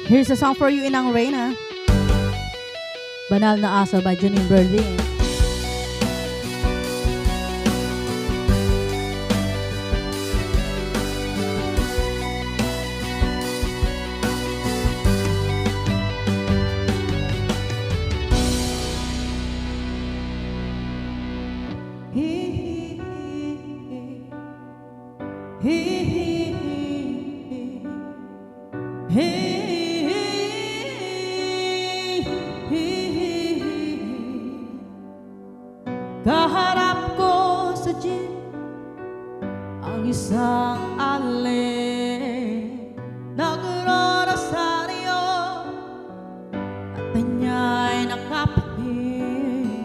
Here's a song for you, Inang Reyna. Banal na Aso by Janine Berlin. Kaharap ko sa jeep ang isang alin, nagrarasaryo at kanya'y nakapatid.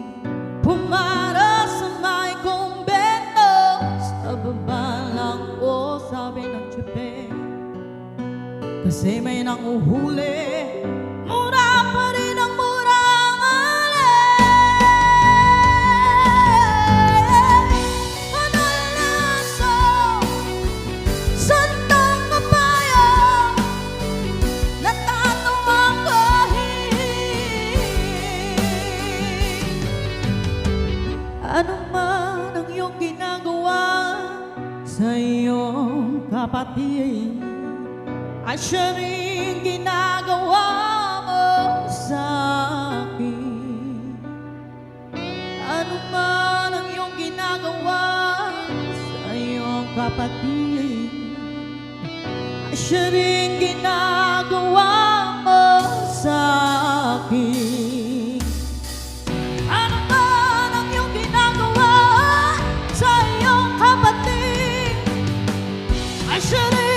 Pumara sa may kumbento, sa baba lang ko sabi ng jeep, kasi may nanguhuli. Mura pa rin ang murang alin. Banal na aso, sandang kabayo, natatuwang kahit ano man ang iyong ginagawa sa iyong kapatid, ay siya rin ginagawa mo sa akin. Ano man ang iyong ginagawa sa iyong kapatid, ay siya rin ginagawa mo sa akin. Ano man ang iyong ginagawa sa iyong kapatid, ay siya rin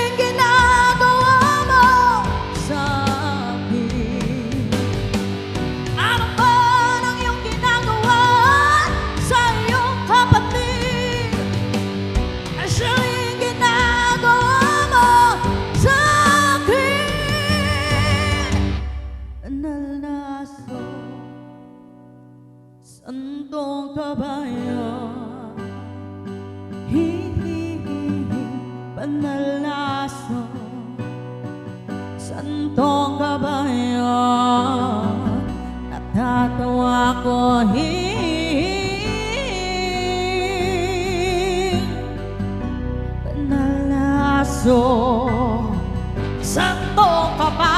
sandong kabayo. Banal na aso, sandong kabayo, natatawa ko. Banal na aso, sandong kabayo,